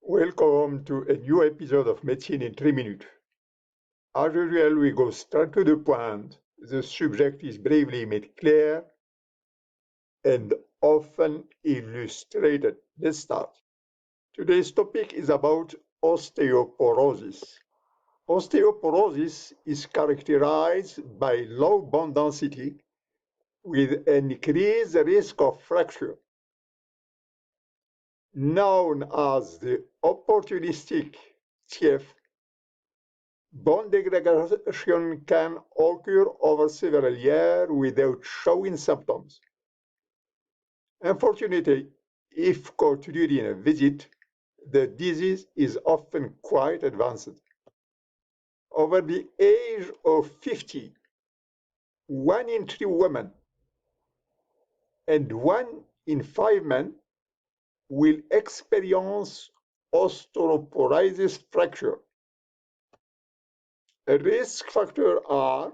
Welcome to a new episode of Medicine in 3 minutes. As usual, we go straight to the point. The subject is bravely made clear and often illustrated. Let's start. Today's topic is about osteoporosis. Osteoporosis is characterized by low bone density with an increased risk of fracture, known as the opportunistic TF. Bone degradation can occur over several years without showing symptoms. Unfortunately, if caught during a visit, the disease is often quite advanced. Over the age of 50, 1 in 3 women and 1 in 5 men will experience osteoporosis fracture. A risk factors are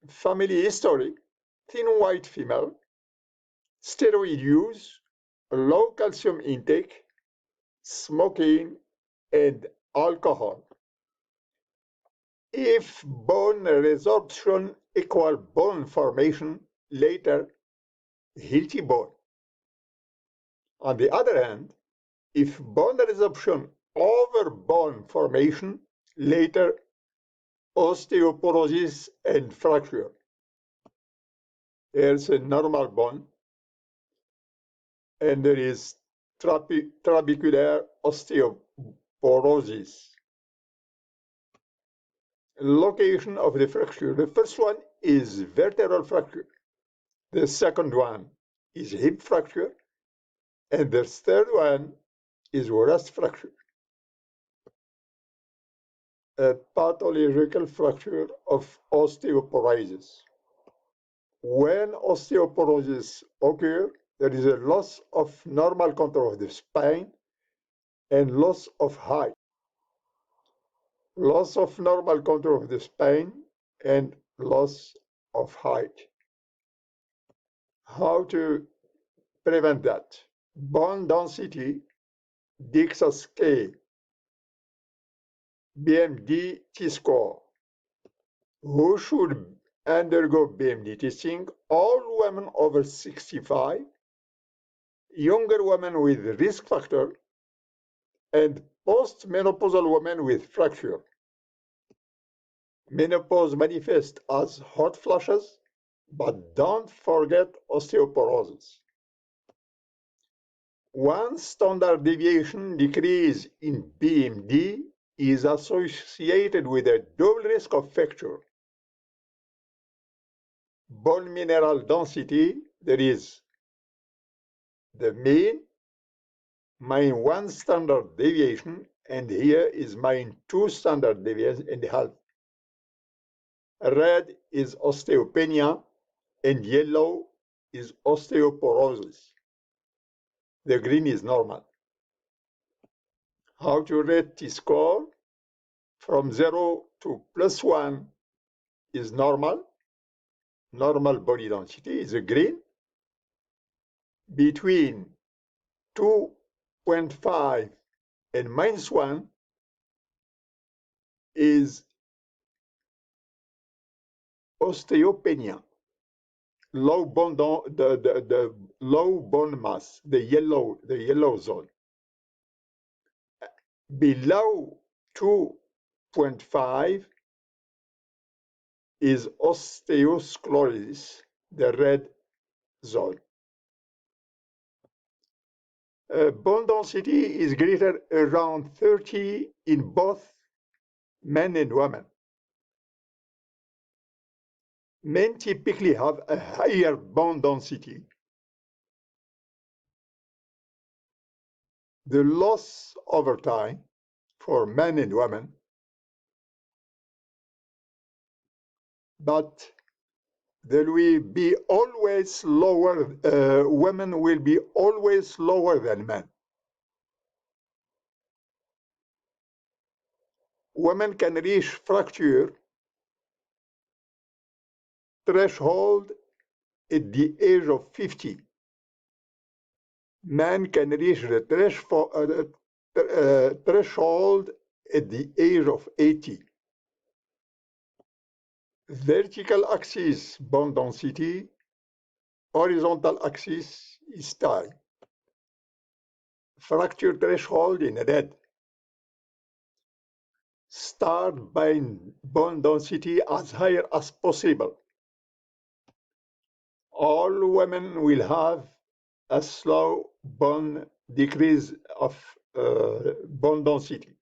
family history, thin white female, steroid use, low calcium intake, smoking, and alcohol. If bone resorption equals bone formation, later healthy bone. On the other hand, if bone resorption over bone formation, later osteoporosis and fracture. Here's a normal bone, and there is trabecular osteoporosis. Location of the fracture. The first one is vertebral fracture. The second one is hip fracture. And the third one is wrist fracture. A pathological fracture of osteoporosis. When osteoporosis occurs, there is a loss of normal contour of the spine and loss of height. Loss of normal contour of the spine and loss of height. How to prevent that? Bone density, Dexa Scan, BMD T-score. Who should undergo BMD testing? All women over 65, younger women with risk factor, and postmenopausal women with fracture. Menopause manifests as hot flashes, but don't forget osteoporosis. One standard deviation decrease in BMD is associated with a double risk of fracture. Bone mineral density, there is the mean, mean 1 standard deviation, and here is mean 2 standard deviations and a half. Red is osteopenia, and yellow is osteoporosis. The green is normal. How to rate T-score? From 0 to +1 is normal. Normal body density is a green. Between 2.5 and -1 is osteopenia. Low bone the low bone mass, the yellow zone. Below 2.5 is osteosclerosis, the red zone. Bone density is greater around 30 in both men and women. Men typically have a higher bone density. The loss over time for men and women, but there will be always lower, women will be always lower than men. Women can reach fracture threshold at the age of 50. Men can reach the threshold at the age of 80. Vertical axis bone density, horizontal axis is time. Fracture threshold in red. Start buying bone density as high as possible. All women will have a slow bone decrease of bone density.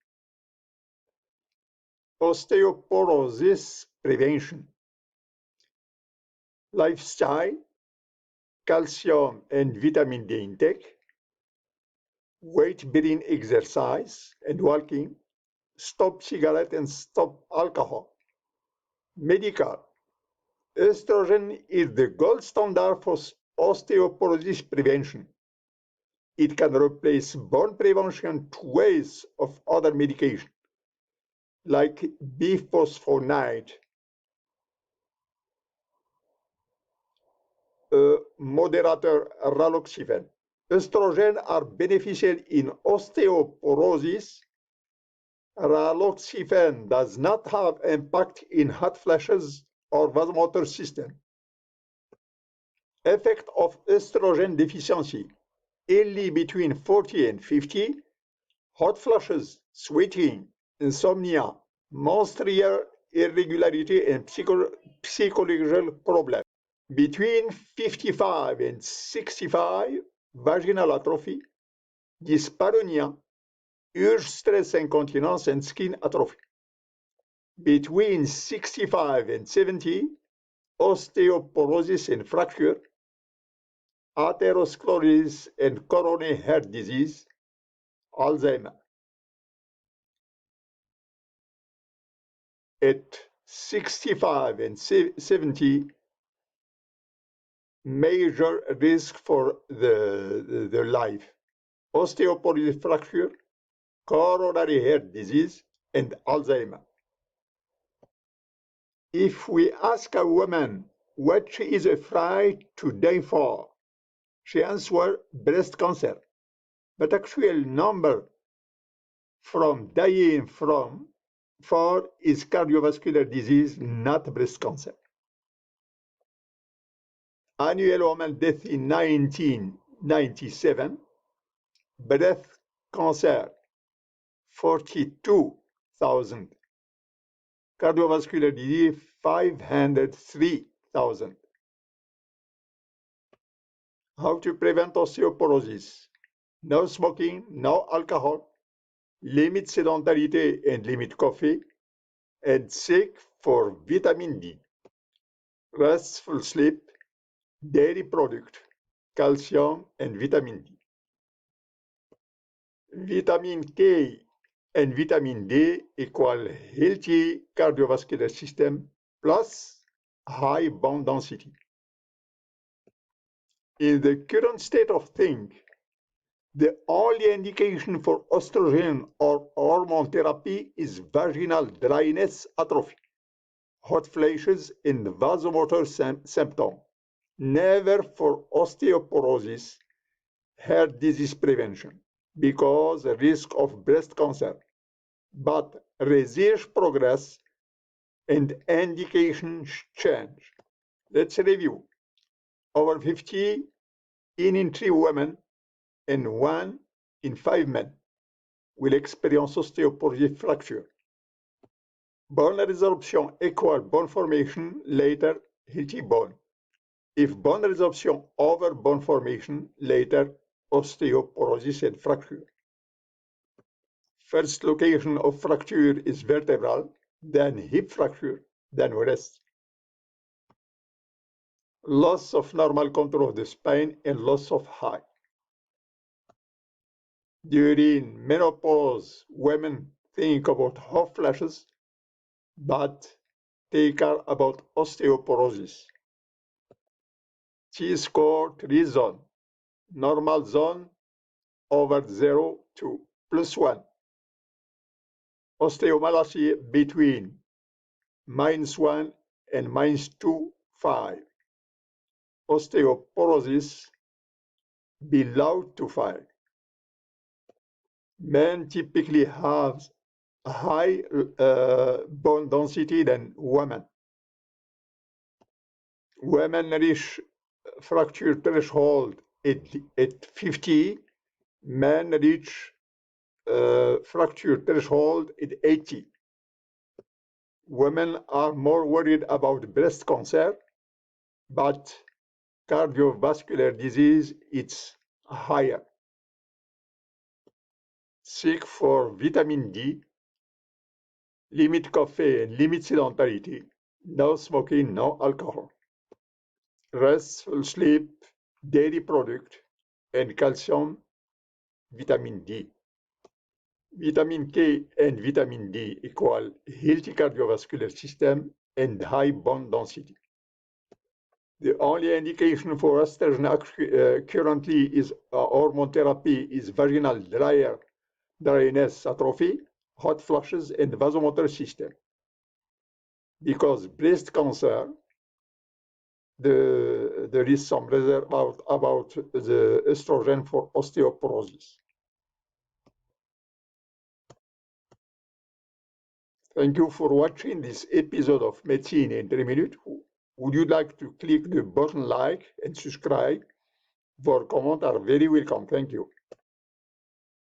Osteoporosis prevention. Lifestyle, calcium and vitamin D intake, weight-bearing exercise and walking, stop cigarette and stop alcohol. Medical. Estrogen is the gold standard for osteoporosis prevention. It can replace bone prevention twice of other medication, like Bisphosphonate, a moderator raloxifene. Estrogen are beneficial in osteoporosis. Raloxifene does not have impact in hot flashes or vasomotor system. Effect of estrogen deficiency. Early between 40 and 50, hot flashes, sweating, insomnia, menstrual irregularity, and psychological problems. Between 55 and 65, vaginal atrophy, dyspareunia, urge stress incontinence, and skin atrophy. Between 65 and 70, osteoporosis and fracture, atherosclerosis and coronary heart disease, Alzheimer. At 65 and 70, major risk for the life, osteoporosis fracture, coronary heart disease, and Alzheimer. If we ask a woman what she is afraid to die for, she answers breast cancer. But actual number from dying for is cardiovascular disease, not breast cancer. Annual woman death in 1997, breast cancer 42,000, cardiovascular disease 503,000. How to prevent osteoporosis? No smoking, no alcohol, limit sedentarity and limit coffee, and seek for vitamin D. Restful sleep, dairy product, calcium, and vitamin D. Vitamin K and vitamin D equal healthy cardiovascular system plus high bone density. In the current state of things, the only indication for estrogen or hormone therapy is vaginal dryness atrophy, hot flashes, and vasomotor symptom. Never for osteoporosis, heart disease prevention, because the risk of breast cancer. But research progress and indications change. Let's review. Over 50 in 3 women and 1 in 5 men will experience osteoporosis fracture. Bone resorption equal bone formation, later healthy bone. If bone resorption over bone formation, later osteoporosis and fracture. First location of fracture is vertebral, then hip fracture, then wrist. Loss of normal control of the spine and loss of height. During menopause, women think about hot flashes, but take care about osteoporosis. T-score 3 zone. Normal zone over 0 to +1. Osteomalacia between -1 and -2.5. Osteoporosis below 2.5. Men typically have a high bone density than women. Women reach fracture threshold at 50, men reach fracture threshold at 80. Women are more worried about breast cancer, but cardiovascular disease is higher. Seek for vitamin D, limit caffeine, limit sedentarity, no smoking, no alcohol. Restful sleep, dairy product, and calcium, vitamin D. Vitamin K and vitamin D equal healthy cardiovascular system and high bone density. The only indication for estrogen currently is hormone therapy is vaginal dryness atrophy, hot flushes, and vasomotor system. Because breast cancer, there is some reserve about the estrogen for osteoporosis. Thank you for watching this episode of Medicine in 3 minutes. Would you like to click the button like and subscribe? Your comments are very welcome. Thank you.